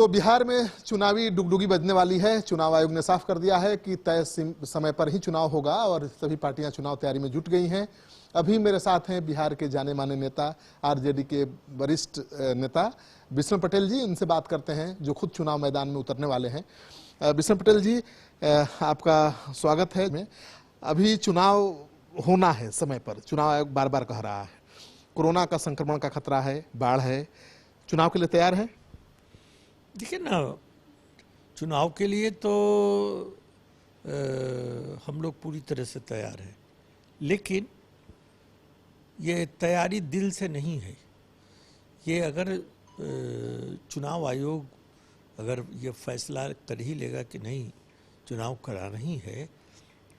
तो बिहार में चुनावी डुगडुगी बजने वाली है। चुनाव आयोग ने साफ कर दिया है कि तय समय पर ही चुनाव होगा और सभी पार्टियां चुनाव तैयारी में जुट गई हैं। अभी मेरे साथ हैं बिहार के जाने माने नेता, आरजेडी के वरिष्ठ नेता विष्णु पटेल जी। उनसे बात करते हैं जो खुद चुनाव मैदान में उतरने वाले हैं। विष्णु पटेल जी, आपका स्वागत है। अभी चुनाव होना है समय पर, चुनाव आयोग बार बार कह रहा है कोरोना का संक्रमण का खतरा है, बाढ़ है, चुनाव के लिए तैयार है? देखिए ना, चुनाव के लिए तो हम लोग पूरी तरह से तैयार हैं, लेकिन ये तैयारी दिल से नहीं है। ये अगर चुनाव आयोग अगर ये फैसला कर ही लेगा कि नहीं चुनाव कराना ही है,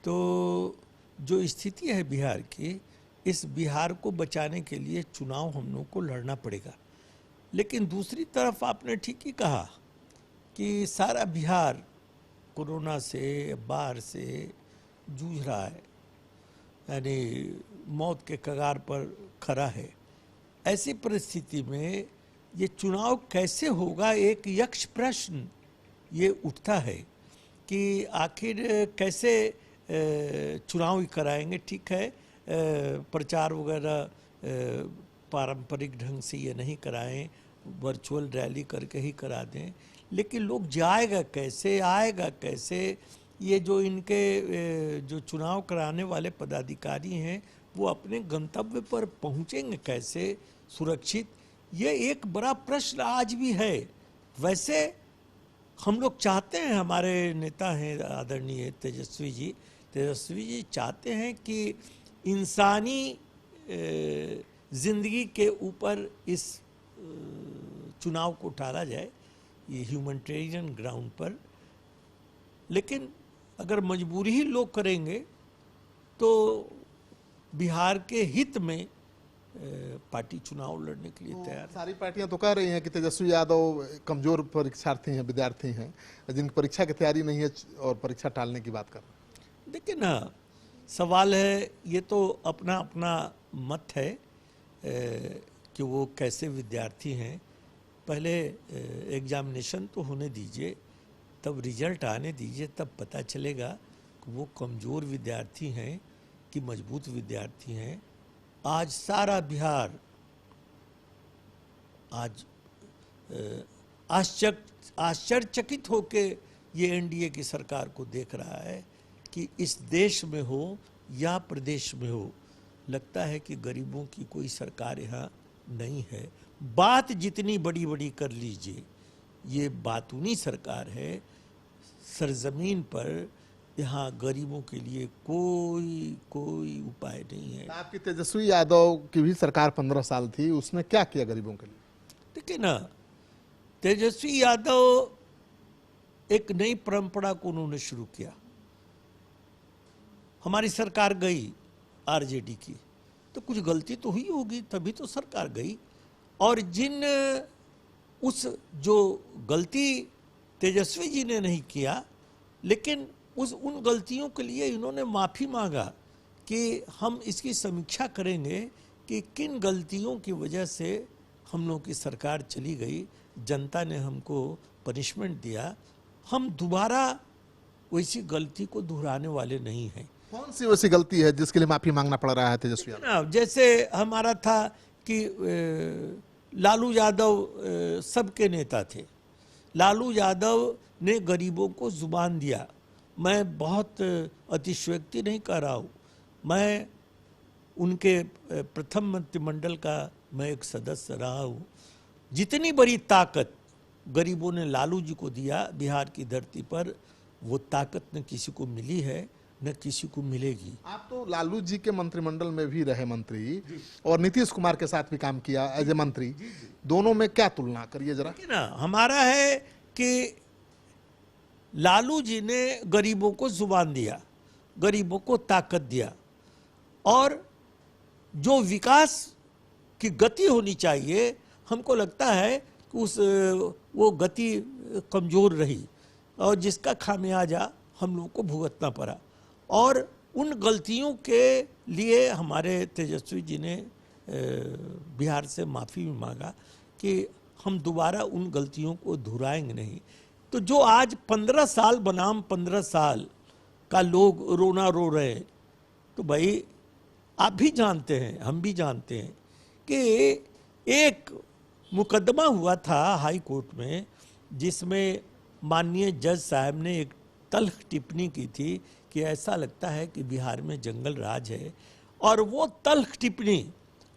तो जो स्थिति है बिहार की, इस बिहार को बचाने के लिए चुनाव हम लोग को लड़ना पड़ेगा। लेकिन दूसरी तरफ आपने ठीक ही कहा कि सारा बिहार कोरोना से, बाढ़ से जूझ रहा है, यानी मौत के कगार पर खड़ा है। ऐसी परिस्थिति में ये चुनाव कैसे होगा, एक यक्ष प्रश्न ये उठता है कि आखिर कैसे चुनाव कराएंगे। ठीक है, प्रचार वगैरह पारंपरिक ढंग से ये नहीं कराएं, वर्चुअल रैली करके ही करा दें, लेकिन लोग जाएगा कैसे, आएगा कैसे? ये जो इनके जो चुनाव कराने वाले पदाधिकारी हैं वो अपने गंतव्य पर पहुंचेंगे कैसे सुरक्षित? ये एक बड़ा प्रश्न आज भी है। वैसे हम लोग चाहते हैं, हमारे नेता हैं आदरणीय तेजस्वी जी चाहते हैं कि इंसानी जिंदगी के ऊपर इस चुनाव को टाला जाए, ये ह्यूमैनिटेरियन ग्राउंड पर। लेकिन अगर मजबूरी ही लोग करेंगे तो बिहार के हित में पार्टी चुनाव लड़ने के लिए तैयार है। सारी पार्टियां तो कह रही हैं कि तेजस्वी यादव कमजोर परीक्षार्थी हैं, विद्यार्थी हैं, जिनकी परीक्षा की तैयारी नहीं है और परीक्षा टालने की बात कर रहे हैं। देखिए ना, सवाल है, ये तो अपना अपना मत है कि वो कैसे विद्यार्थी हैं। पहले एग्जामिनेशन तो होने दीजिए, तब रिजल्ट आने दीजिए, तब पता चलेगा कि वो कमज़ोर विद्यार्थी हैं कि मजबूत विद्यार्थी हैं। आज सारा बिहार आज आश्चर्यचकित होके ये एनडीए की सरकार को देख रहा है कि इस देश में हो या प्रदेश में हो, लगता है कि गरीबों की कोई सरकार यहाँ नहीं है। बात जितनी बड़ी बड़ी कर लीजिए, ये बातूनी सरकार है। सरजमीन पर यहाँ गरीबों के लिए कोई उपाय नहीं है। आपकी तेजस्वी यादव की भी सरकार 15 साल थी, उसने क्या किया गरीबों के लिए? देखिए ना, तेजस्वी यादव एक नई परंपरा को उन्होंने शुरू किया। हमारी सरकार गई आरजेडी की, तो कुछ गलती तो हुई होगी, तभी तो सरकार गई। और जिन उस जो गलती तेजस्वी जी ने नहीं किया, लेकिन उन गलतियों के लिए इन्होंने माफ़ी मांगा कि हम इसकी समीक्षा करेंगे कि किन गलतियों की वजह से हम लोग की सरकार चली गई, जनता ने हमको पनिशमेंट दिया। हम दोबारा वैसी गलती को दोहराने वाले नहीं हैं। कौन सी वैसी गलती है जिसके लिए माफी मांगना पड़ रहा है तेजस्वी यादव? जैसे हमारा था कि लालू यादव सबके नेता थे। लालू यादव ने गरीबों को जुबान दिया। मैं बहुत अतिशयोक्ति नहीं कर रहा हूँ, मैं उनके प्रथम मंत्रिमंडल का मैं एक सदस्य रहा हूँ। जितनी बड़ी ताकत गरीबों ने लालू जी को दिया बिहार की धरती पर, वो ताकत न किसी को मिली है न किसी को मिलेगी। आप तो लालू जी के मंत्रिमंडल में भी रहे मंत्री और नीतीश कुमार के साथ भी काम किया एज ए मंत्री। दोनों में क्या तुलना करिए जरा। ना, हमारा है कि लालू जी ने गरीबों को जुबान दिया, गरीबों को ताकत दिया, और जो विकास की गति होनी चाहिए, हमको लगता है कि वो गति कमज़ोर रही और जिसका खामियाजा हम लोग को भुगतना पड़ा। और उन गलतियों के लिए हमारे तेजस्वी जी ने बिहार से माफ़ी भी मांगा कि हम दोबारा उन गलतियों को दोहराएंगे नहीं। तो जो आज 15 साल बनाम 15 साल का लोग रोना रो रहे हैं, तो भाई आप भी जानते हैं, हम भी जानते हैं कि एक मुकदमा हुआ था हाई कोर्ट में, जिसमें माननीय जज साहब ने एक तल्ख टिप्पणी की थी कि ऐसा लगता है कि बिहार में जंगल राज है। और वो तल्ख टिप्पणी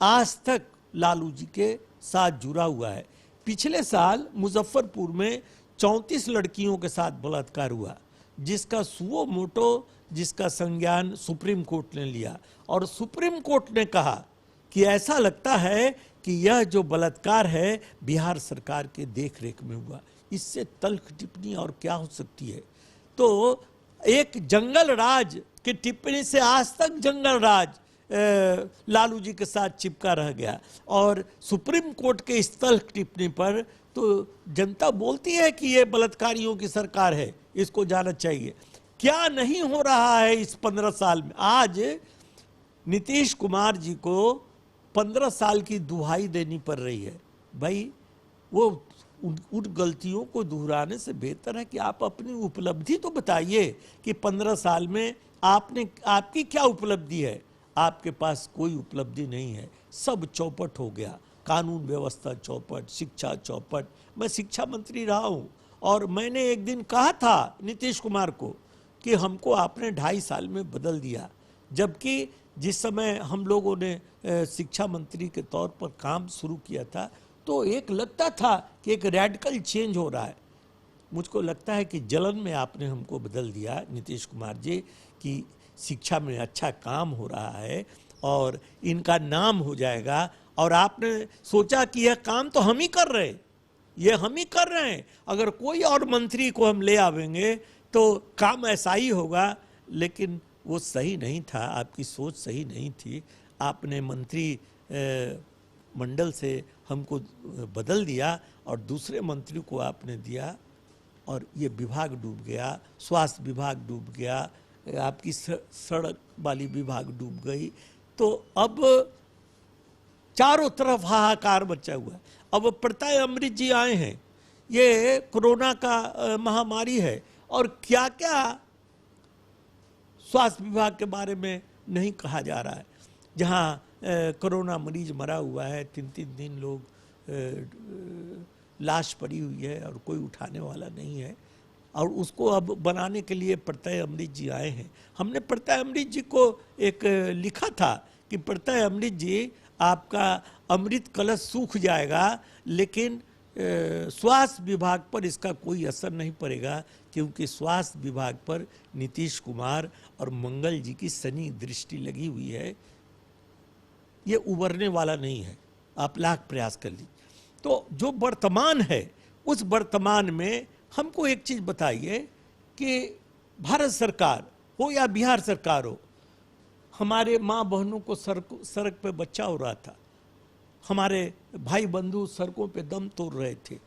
आज तक लालू जी के साथ जुड़ा हुआ है। पिछले साल मुजफ्फरपुर में 34 लड़कियों के साथ बलात्कार हुआ, जिसका सुओ मोटो, जिसका संज्ञान सुप्रीम कोर्ट ने लिया। और सुप्रीम कोर्ट ने कहा कि ऐसा लगता है कि यह जो बलात्कार है बिहार सरकार के देख रेख में हुआ। इससे तल्ख टिप्पणी और क्या हो सकती है। तो एक जंगल राज की टिप्पणी से आज तक जंगल राज लालू जी के साथ चिपका रह गया। और सुप्रीम कोर्ट के इस तल्ख टिप्पणी पर तो जनता बोलती है कि ये बलात्कारियों की सरकार है, इसको जाना चाहिए। क्या नहीं हो रहा है इस 15 साल में। आज नीतीश कुमार जी को 15 साल की दुहाई देनी पड़ रही है। भाई वो उन गलतियों को दोहराने से बेहतर है कि आप अपनी उपलब्धि तो बताइए कि 15 साल में आपकी क्या उपलब्धि है। आपके पास कोई उपलब्धि नहीं है, सब चौपट हो गया। कानून व्यवस्था चौपट, शिक्षा चौपट। मैं शिक्षा मंत्री रहा हूँ और मैंने एक दिन कहा था नीतीश कुमार को कि हमको आपने 2.5 साल में बदल दिया, जबकि जिस समय हम लोगों ने शिक्षा मंत्री के तौर पर काम शुरू किया था तो एक लगता था कि एक रेडिकल चेंज हो रहा है। मुझको लगता है कि जलन में आपने हमको बदल दिया नीतीश कुमार जी, कि शिक्षा में अच्छा काम हो रहा है और इनका नाम हो जाएगा। और आपने सोचा कि यह काम तो हम ही कर रहे हैं, ये हम ही कर रहे हैं, अगर कोई और मंत्री को हम ले आवेंगे तो काम ऐसा ही होगा। लेकिन वो सही नहीं था, आपकी सोच सही नहीं थी। आपने मंत्री मंडल से हमको बदल दिया और दूसरे मंत्री को आपने दिया और ये विभाग डूब गया। स्वास्थ्य विभाग डूब गया, आपकी सड़क वाली विभाग डूब गई। तो अब चारों तरफ हाहाकार मचा हुआ है। अब प्रत्यय अमृत जी आए हैं, ये कोरोना का महामारी है और क्या क्या स्वास्थ्य विभाग के बारे में नहीं कहा जा रहा है। जहाँ कोरोना मरीज मरा हुआ है, 3-3 दिन लोग लाश पड़ी हुई है और कोई उठाने वाला नहीं है। और उसको अब बनाने के लिए प्रत्यय अमृत जी आए हैं। हमने प्रत्यय अमृत जी को एक लिखा था कि प्रत्यय अमृत जी आपका अमृत कलश सूख जाएगा, लेकिन स्वास्थ्य विभाग पर इसका कोई असर नहीं पड़ेगा, क्योंकि स्वास्थ्य विभाग पर नीतीश कुमार और मंगल जी की शनि दृष्टि लगी हुई है। ये उबरने वाला नहीं है, आप लाख प्रयास कर लीजिए। तो जो वर्तमान है, उस वर्तमान में हमको एक चीज़ बताइए कि भारत सरकार हो या बिहार सरकार हो, हमारे माँ बहनों को सड़क पे बच्चा हो रहा था, हमारे भाई बंधु सड़कों पे दम तोड़ रहे थे।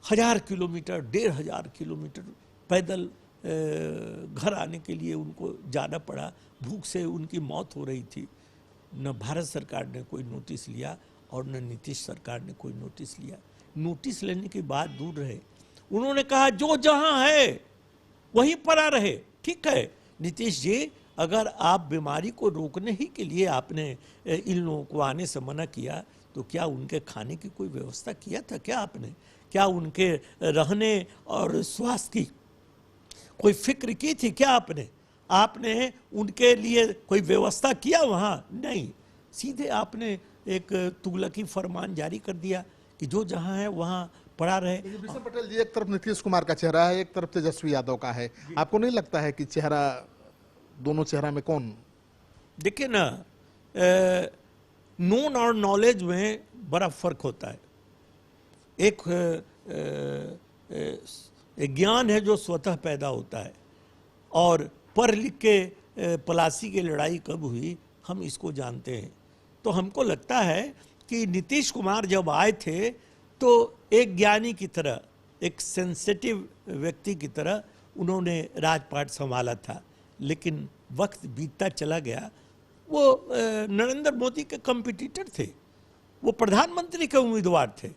1000 किलोमीटर 1500 किलोमीटर पैदल घर आने के लिए उनको जाना पड़ा, भूख से उनकी मौत हो रही थी। न भारत सरकार ने कोई नोटिस लिया और न नीतीश सरकार ने कोई नोटिस लिया। नोटिस लेने की बात दूर रहे, उन्होंने कहा जो जहां है वहीं पड़ा रहे। ठीक है नीतीश जी, अगर आप बीमारी को रोकने ही के लिए आपने इन लोगों को आने से मना किया, तो क्या उनके खाने की कोई व्यवस्था किया था क्या आपने? क्या उनके रहने और स्वास्थ्य की कोई फिक्र की थी क्या आपने? आपने उनके लिए कोई व्यवस्था किया वहाँ? नहीं, सीधे आपने एक तुगलकी फरमान जारी कर दिया कि जो जहाँ है वहाँ पड़ा रहे। विष्णु पटेल जी, एक तरफ नीतीश कुमार का चेहरा है, एक तरफ तेजस्वी यादव का है। आपको नहीं लगता है कि चेहरा, दोनों चेहरा में कौन? देखिए ना, नोन और नॉलेज में बड़ा फर्क होता है। एक ज्ञान है जो स्वतः पैदा होता है, और पढ़ लिख के पलासी की लड़ाई कब हुई हम इसको जानते हैं। तो हमको लगता है कि नीतीश कुमार जब आए थे तो एक ज्ञानी की तरह, एक सेंसिटिव व्यक्ति की तरह उन्होंने राजपाट संभाला था। लेकिन वक्त बीतता चला गया, वो नरेंद्र मोदी के कंपटीटर थे, वो प्रधानमंत्री के उम्मीदवार थे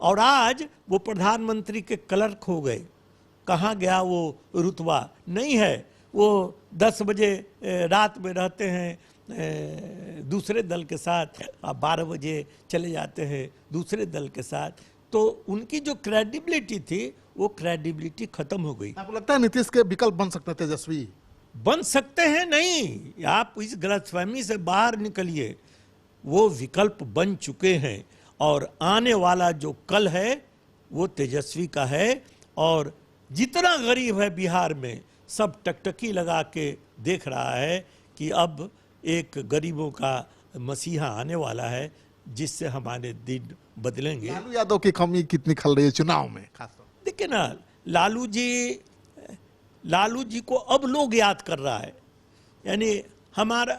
और आज वो प्रधानमंत्री के क्लर्क हो गए। कहाँ गया वो रुतबा? नहीं है। वो 10 बजे रात में रहते हैं दूसरे दल के साथ, 12 बजे चले जाते हैं दूसरे दल के साथ। तो उनकी जो क्रेडिबिलिटी थी वो क्रेडिबिलिटी खत्म हो गई। आपको लगता है नीतीश के विकल्प बन सकते हैं तेजस्वी? बन सकते हैं नहीं, आप इस गलतफहमी से बाहर निकलिए। वो विकल्प बन चुके हैं और आने वाला जो कल है वो तेजस्वी का है। और जितना गरीब है बिहार में सब टकटकी लगा के देख रहा है कि अब एक गरीबों का मसीहा आने वाला है जिससे हमारे दिन बदलेंगे। लालू यादव की कमी कितनी खल रही है चुनाव में खासतौर? देखिए ना, लालू जी को अब लोग याद कर रहा है। यानी हमारा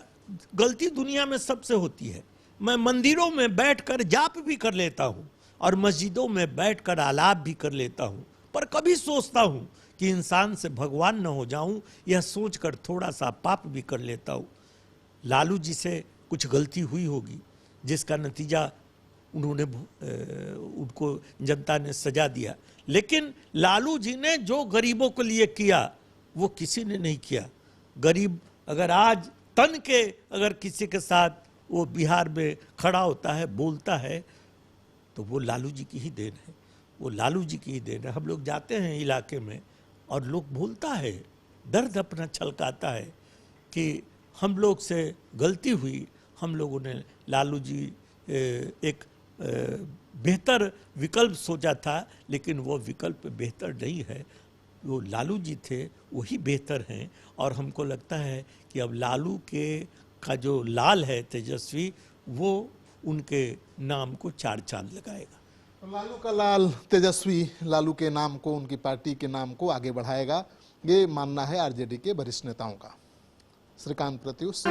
गलती दुनिया में सबसे होती है। मैं मंदिरों में बैठकर जाप भी कर लेता हूँ और मस्जिदों में बैठकर आलाप भी कर लेता हूँ, पर कभी सोचता हूँ कि इंसान से भगवान न हो जाऊं, यह सोचकर थोड़ा सा पाप भी कर लेता हूँ। लालू जी से कुछ गलती हुई होगी जिसका नतीजा उनको जनता ने सजा दिया, लेकिन लालू जी ने जो गरीबों के लिए किया वो किसी ने नहीं किया। गरीब अगर आज तन के अगर किसी के साथ वो बिहार में खड़ा होता है, बोलता है, तो वो लालू जी की ही देन है। वो लालू जी की ही देन है। हम लोग जाते हैं इलाके में और लोग बोलता है, दर्द अपना छलकाता है कि हम लोग से गलती हुई, हम लोगों ने लालू जी एक बेहतर विकल्प सोचा था, लेकिन वो विकल्प बेहतर नहीं है। वो लालू जी थे वही बेहतर हैं। और हमको लगता है कि अब लालू का जो लाल है तेजस्वी, वो उनके नाम को 4 चांद लगाएगा। लालू का लाल तेजस्वी लालू के नाम को, उनकी पार्टी के नाम को आगे बढ़ाएगा, ये मानना है आरजेडी के वरिष्ठ नेताओं का। श्रीकांत प्रत्युष।